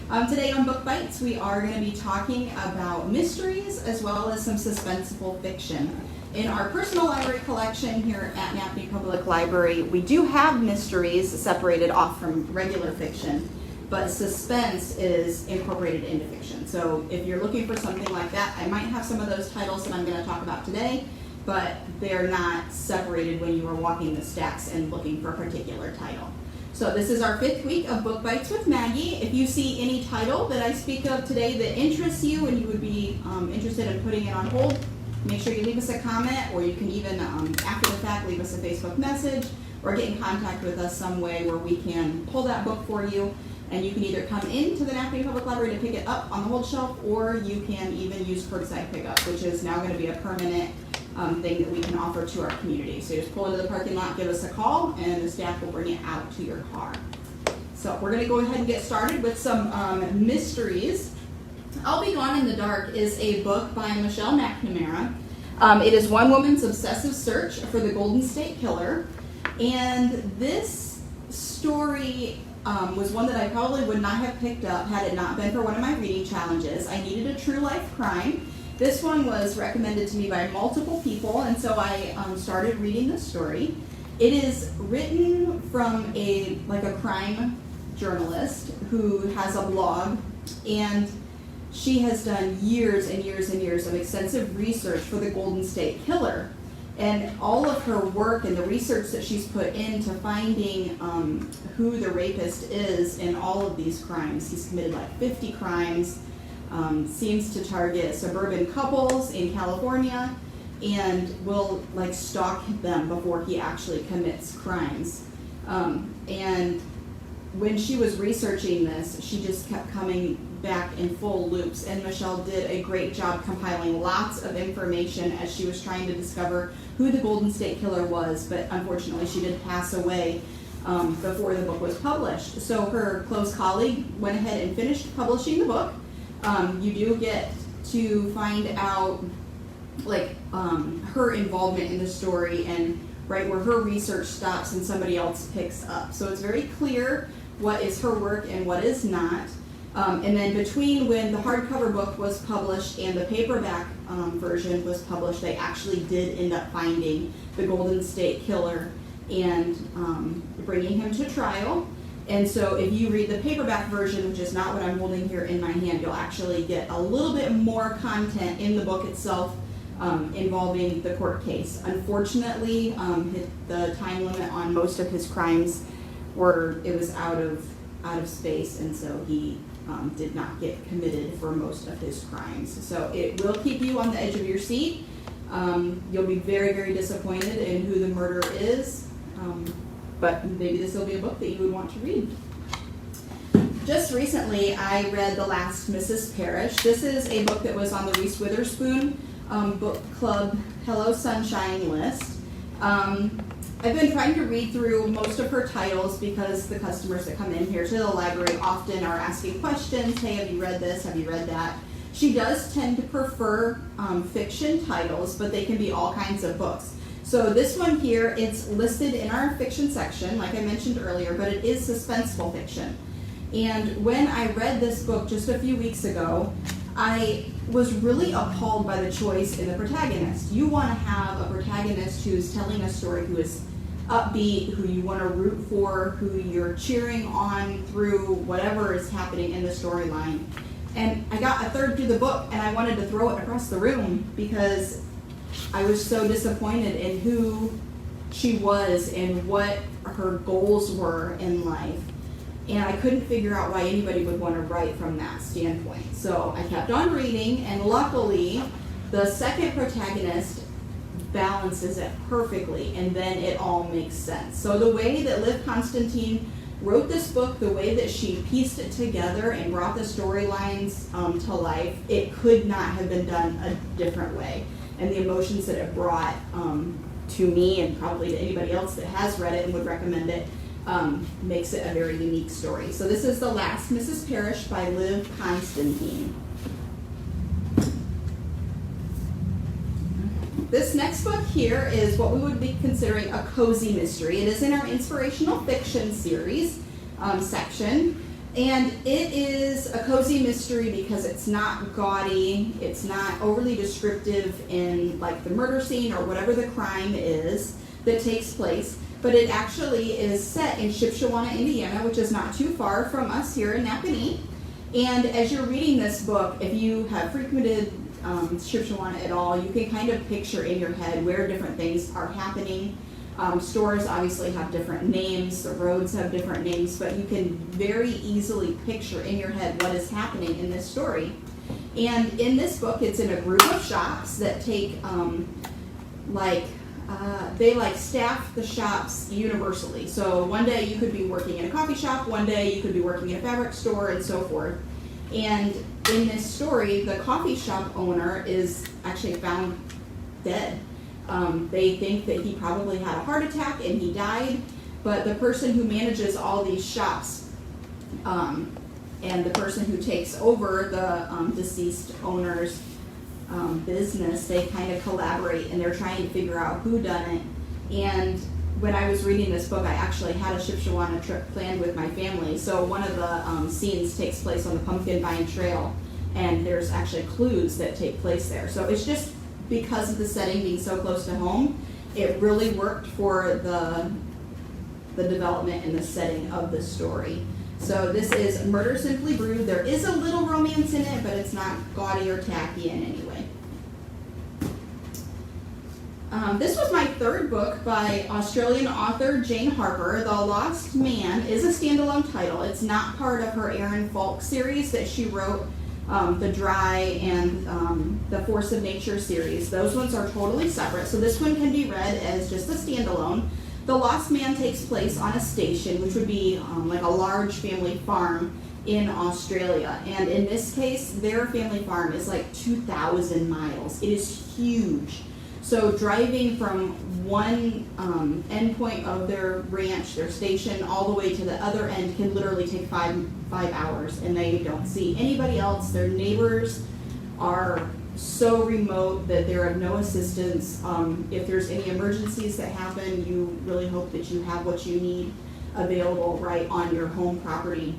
Today on Book Bites, we are going to be talking about mysteries as well as some suspenseful fiction. In our personal library collection here at Napanee Public Library, we do have mysteries separated off from regular fiction, but suspense is incorporated into fiction. So if you're looking for something like that, I might have some of those titles that I'm going to talk about today, but they're not separated when you are walking the stacks and looking for a particular title. So this is our 5th week of Book Bites with Maggie. If you see any title that I speak of today that interests you and you would be interested in putting it on hold, make sure you leave us a comment, or you can even, after the fact, leave us a Facebook message or get in contact with us some way where we can pull that book for you. And you can either come into the Napanee Public Library to pick it up on the hold shelf, or you can even use curbside pickup, which is now going to be a permanent thing that we can offer to our community. So you just pull into the parking lot, give us a call, and the staff will bring it out to your car. So we're going to go ahead and get started with some mysteries. I'll Be Gone in the Dark is a book by Michelle McNamara. It is one woman's obsessive search for the Golden State Killer. And this story was one that I probably would not have picked up had it not been for one of my reading challenges. I needed a true life crime. This one was recommended to me by multiple people, and so I started reading this story. It is written from a crime journalist who has a blog, and she has done years and years and years of extensive research for the Golden State Killer. And all of her work and the research that she's put into finding who the rapist is in all of these crimes. He's committed like 50 crimes, seems to target suburban couples in California, and will stalk them before he actually commits crimes. And when she was researching this, she just kept coming back in full loops, and Michelle did a great job compiling lots of information as she was trying to discover who the Golden State Killer was, but unfortunately she did pass away before the book was published. So her close colleague went ahead and finished publishing the book. You do get to find out her involvement in the story and right where her research stops and somebody else picks up. So it's very clear what is her work and what is not. And then between when the hardcover book was published and the paperback version was published, they actually did end up finding the Golden State Killer and bringing him to trial. And so if you read the paperback version, which is not what I'm holding here in my hand, you'll actually get a little bit more content in the book itself involving the court case. Unfortunately, the time limit on most of his crimes was out of space, and so he did not get committed for most of his crimes. So it will keep you on the edge of your seat. You'll be very, very disappointed in who the murderer is, but maybe this will be a book that you would want to read. Just recently, I read The Last Mrs Parish. This is a book that was on the Reese Witherspoon Book Club Hello Sunshine list. I've been trying to read through most of her titles because the customers that come in here to the library often are asking questions. Hey, have you read this? Have you read that? She does tend to prefer fiction titles, but they can be all kinds of books. So this one here, it's listed in our fiction section, like I mentioned earlier, but it is suspenseful fiction. And when I read this book just a few weeks ago, I was really appalled by the choice in the protagonist. You want to have a protagonist who's telling a story who is upbeat, who you want to root for, who you're cheering on through whatever is happening in the storyline. And I got a third through the book and I wanted to throw it across the room because I was so disappointed in who she was and what her goals were in life. And I couldn't figure out why anybody would want to write from that standpoint. So I kept on reading, and luckily, the second protagonist balances it perfectly, and then it all makes sense. So the way that Liv Constantine wrote this book, the way that she pieced it together and brought the storylines to life, it could not have been done a different way. And the emotions that it brought to me, and probably to anybody else that has read it and would recommend it, makes it a very unique story. So this is The Last Mrs Parish by Liv Constantine. This next book here is what we would be considering a cozy mystery. It is in our inspirational fiction series section, And it is a cozy mystery because it's not gaudy, it's not overly descriptive in like the murder scene or whatever the crime is that takes place, but it actually is set in Shipshewana, Indiana, which is not too far from us here in Napanee. And as you're reading this book, if you have frequented Shipshewana at all, you can kind of picture in your head where different things are happening. Stores obviously have different names, the roads have different names, but you can very easily picture in your head what is happening in this story. And in this book, it's in a group of shops that take, they staff the shops universally. So one day you could be working in a coffee shop, one day you could be working in a fabric store, and so forth. And in this story, the coffee shop owner is actually found dead. They think that he probably had a heart attack and he died, but the person who manages all these shops and the person who takes over the deceased owner's business, they kind of collaborate and they're trying to figure out who done it. And when I was reading this book, I actually had a Shipshewana trip planned with my family. So one of the scenes takes place on the Pumpkin Vine Trail, and there's actually clues that take place there. So it's just because of the setting being so close to home, it really worked for the development and the setting of the story. So this is Murder Simply Brewed. There is a little romance in it, but it's not gaudy or tacky in any way. This was my third book by Australian author Jane Harper. The Lost Man is a standalone title. It's not part of her Aaron Falk series that she wrote, The Dry and the Force of Nature series. Those ones are totally separate, so this one can be read as just a standalone. The Lost Man takes place on a station, which would be like a large family farm in Australia. And in this case, their family farm is like 2,000 miles. It is huge. So driving from one end point of their ranch, their station, all the way to the other end can literally take five hours, and they don't see anybody else. Their neighbors are so remote that they're of no assistance. If there's any emergencies that happen, you really hope that you have what you need available right on your home property.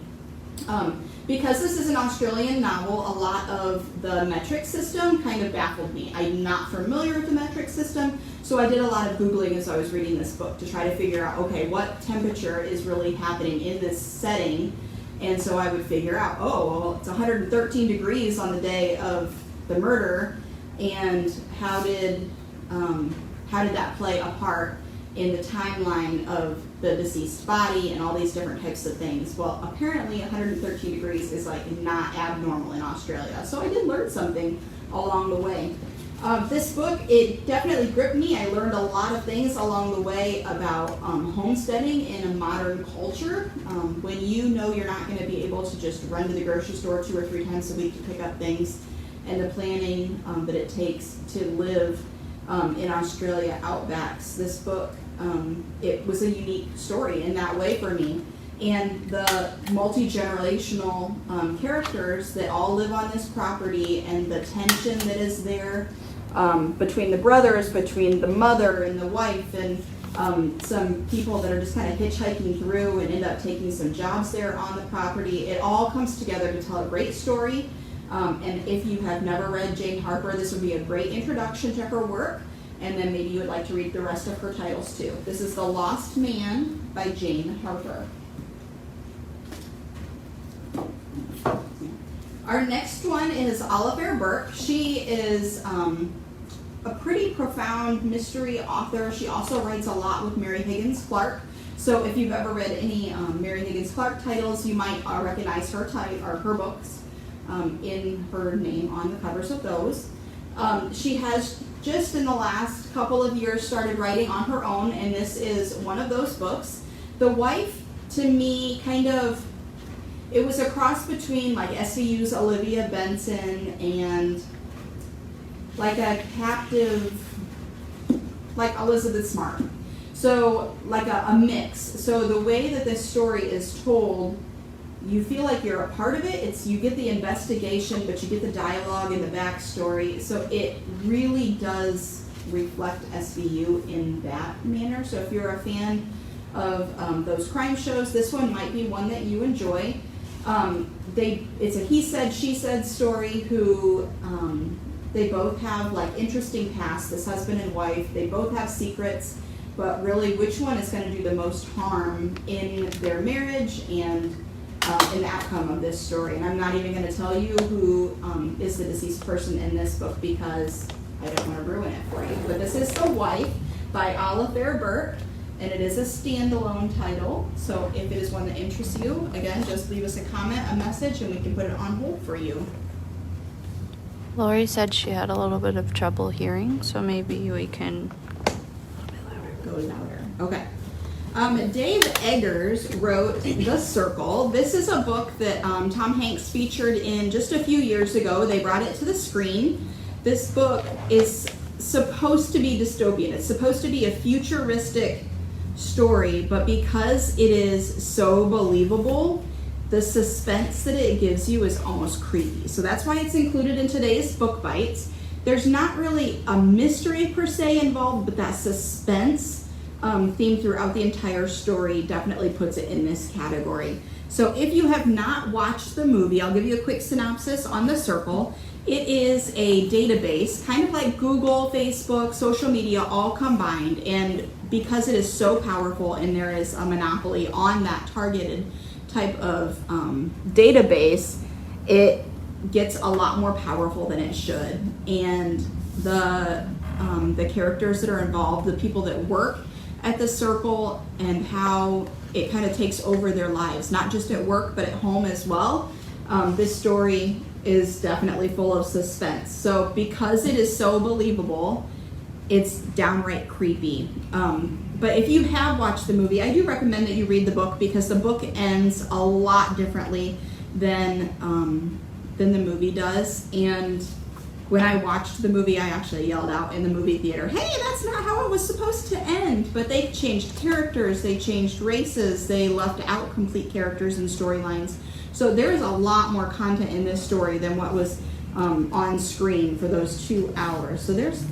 Because this is an Australian novel, a lot of the metric system kind of baffled me. I'm not familiar with the metric system, so I did a lot of Googling as I was reading this book to try to figure out, okay, what temperature is really happening in this setting? And so I would figure out, oh, well, it's 113 degrees on the day of the murder, and how did that play a part in the timeline of the deceased body and all these different types of things? Well, apparently 113 degrees is like not abnormal in Australia. So I did learn something along the way. This book, it definitely gripped me. I learned a lot of things along the way about homesteading in a modern culture. When you know you're not going to be able to just run to the grocery store 2 or 3 times a week to pick up things, and the planning that it takes to live in Australia outbacks. This book, it was a unique story in that way for me. And the multi-generational characters that all live on this property, and the tension that is there between the brothers, between the mother and the wife, and some people that are just kind of hitchhiking through and end up taking some jobs there on the property. It all comes together to tell a great story. And if you have never read Jane Harper, this would be a great introduction to her work, and then maybe you would like to read the rest of her titles too. This is The Lost Man by Jane Harper. Our next one is Oliver Burke. She is a pretty profound mystery author. She also writes a lot with Mary Higgins Clark. So if you've ever read any Mary Higgins Clark titles, you might recognize her her books in her name on the covers of those. She has just in the last couple of years started writing on her own, and this is one of those books. The Wife, to me, it was a cross between like SVU's Olivia Benson and like a captive, like Elizabeth Smart. So like a mix. So the way that this story is told, you feel like you're a part of it. You get the investigation, but you get the dialogue and the backstory. So it really does reflect SVU in that manner. So if you're a fan of those crime shows, this one might be one that you enjoy. It's a he said, she said story who, they both have like interesting pasts, this husband and wife. They both have secrets, but really which one is going to do the most harm in their marriage and in the outcome of this story. And I'm not even going to tell you who is the deceased person in this book because I don't want to ruin it for you. But this is The Wife by Oliver Burke, and it is a standalone title. So if it is one that interests you, again, just leave us a comment, a message, and we can put it on hold for you. Lori said she had a little bit of trouble hearing, so maybe we can Go louder. Okay. Dave Eggers wrote The Circle. This is a book that Tom Hanks featured in just a few years ago. They brought it to the screen. This book is supposed to be dystopian. It's supposed to be a futuristic story, but because it is so believable, the suspense that it gives you is almost creepy. So that's why it's included in today's Book Bites. There's not really a mystery per se involved, but that suspense theme throughout the entire story definitely puts it in this category. So if you have not watched the movie, I'll give you a quick synopsis on The Circle. It is a database, kind of like Google, Facebook, social media, all combined. And because it is so powerful and there is a monopoly on that targeted type of database, it gets a lot more powerful than it should. And the characters that are involved, the people that work at the Circle, and how it kind of takes over their lives, not just at work but at home as well. This story is definitely full of suspense. So because it is so believable, it's downright creepy. But if you have watched the movie, I do recommend that you read the book because the book ends a lot differently than the movie does. And when I watched the movie, I actually yelled out in the movie theater, "Hey, that's not how it was supposed to end." But they changed characters, they changed races, they left out complete characters and storylines. So there's a lot more content in this story than what was on screen for those 2 hours. So there's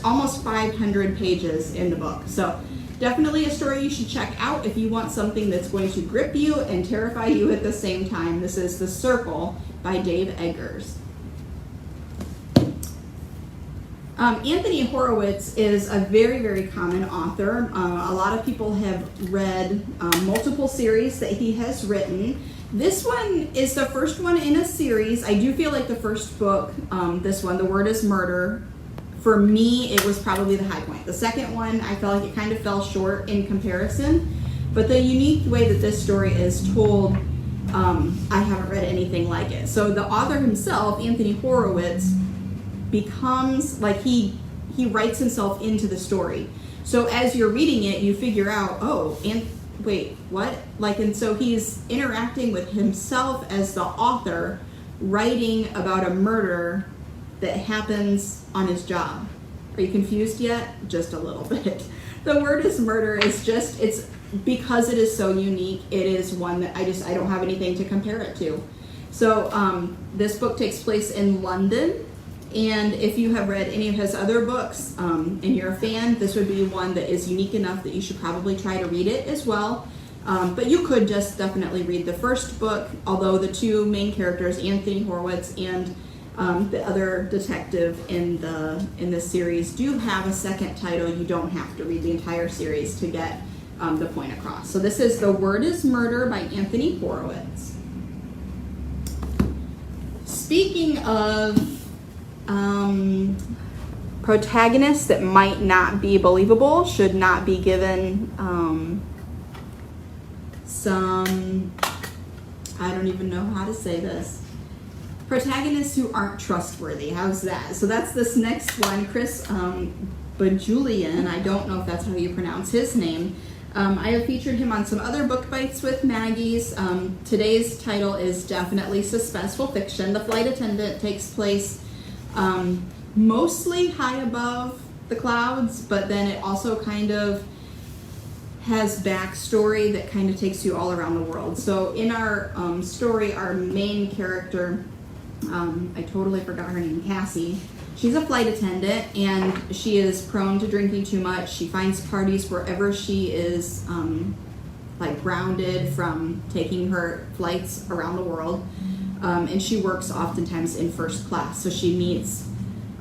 almost 500 pages in the book. So definitely a story you should check out if you want something that's going to grip you and terrify you at the same time. This is The Circle by Dave Eggers. Anthony Horowitz is a very, very common author. A lot of people have read multiple series that he has written. This one is the first one in a series. I do feel like the first book, this one, The Word is Murder, for me, it was probably the high point. The second one, I felt like it kind of fell short in comparison. But the unique way that this story is told, I haven't read anything like it. So the author himself, Anthony Horowitz, becomes like he writes himself into the story. So as you're reading it, you figure out, oh, and wait, what? And so he's interacting with himself as the author, writing about a murder that happens on his job. Are you confused yet? Just a little bit. The Word is Murder is just, it's because it is so unique, it is one that I don't have anything to compare it to. So this book takes place in London, and if you have read any of his other books and you're a fan, this would be one that is unique enough that you should probably try to read it as well. But you could just definitely read the first book, although the two main characters, Anthony Horowitz and the other detective in this series, do have a second title. You don't have to read the entire series to get the point across. So this is The Word is Murder by Anthony Horowitz. Speaking of protagonists that might not be believable, should not be given some, I don't even know how to say this, protagonists who aren't trustworthy. How's that? So that's this next one, Chris Bajulian. I don't know if that's how you pronounce his name. I have featured him on some other Book Bites with Maggie's. Today's title is definitely suspenseful fiction. The Flight Attendant takes place mostly high above the clouds, but then it also kind of has backstory that kind of takes you all around the world. So in our story, our main character, I totally forgot her name, Cassie. She's a flight attendant, and she is prone to drinking too much. She finds parties wherever she is like grounded from taking her flights around the world. And she works oftentimes in first class. So she meets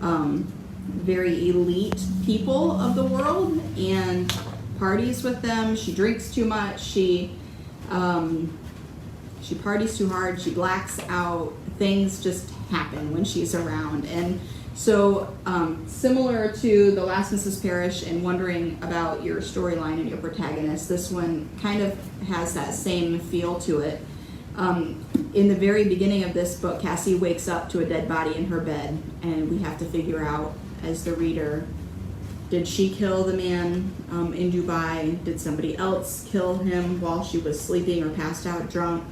very elite people of the world and parties with them. She drinks too much. She parties too hard. She blacks out. Things just happen when she's around. And so similar to the Last Mrs Parish and wondering about your storyline and your protagonist, this one kind of has that same feel to it. In the very beginning of this book, Cassie wakes up to a dead body in her bed, and we have to figure out, as the reader, did she kill the man in Dubai? Did somebody else kill him while she was sleeping or passed out drunk?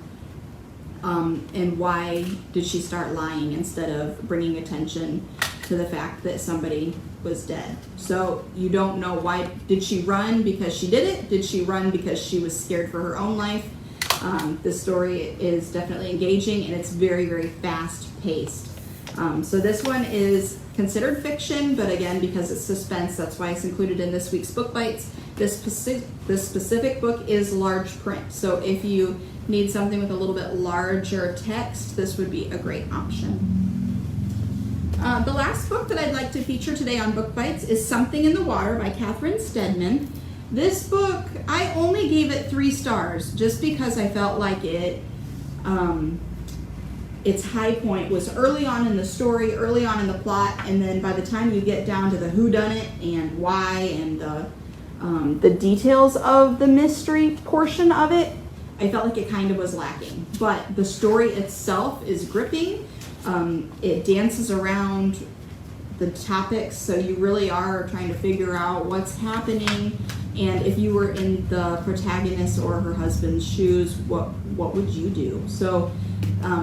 And why did she start lying instead of bringing attention to the fact that somebody was dead? So you don't know why. Did she run because she did it? Did she run because she was scared for her own life? The story is definitely engaging, and it's very, very fast-paced. So this one is considered fiction, but again, because it's suspense, that's why it's included in this week's Book Bites. This specific book is large print, so if you need something with a little bit larger text, this would be a great option. The last book that I'd like to feature today on Book Bites is Something in the Water by Catherine Stedman. This book, I only gave it 3 stars just because I felt like its high point was early on in the story, early on in the plot, and then by the time you get down to the whodunit and why and the details of the mystery portion of it, I felt like it kind of was lacking. But the story itself is gripping. It dances around the topics, so you really are trying to figure out what's happening. And if you were in the protagonist or her husband's shoes, what would you do? So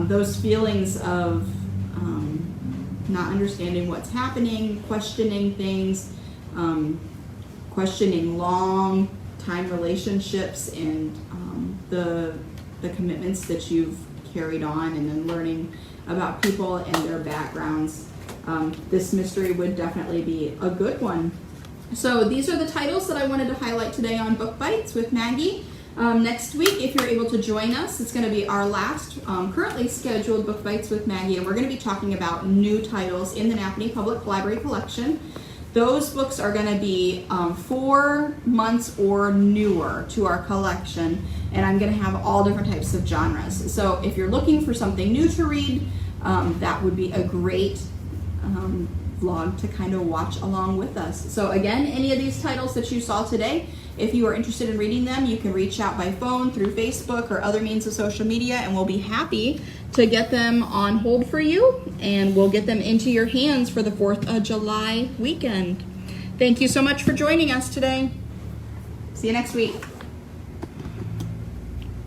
those feelings of not understanding what's happening, questioning things, questioning long time relationships and the commitments that you've carried on, and then learning about people and their backgrounds. This mystery would definitely be a good one. So these are the titles that I wanted to highlight today on Book Bites with Maggie. Next week, if you're able to join us, it's going to be our last currently scheduled Book Bites with Maggie, and we're going to be talking about new titles in the Napanee Public Library collection. Those books are going to be 4 months or newer to our collection, and I'm going to have all different types of genres. So if you're looking for something new to read, that would be a great vlog to kind of watch along with us. So again, any of these titles that you saw today, if you are interested in reading them, you can reach out by phone, through Facebook, or other means of social media, and we'll be happy to get them on hold for you, and we'll get them into your hands for the 4th of July weekend. Thank you so much for joining us today. See you next week.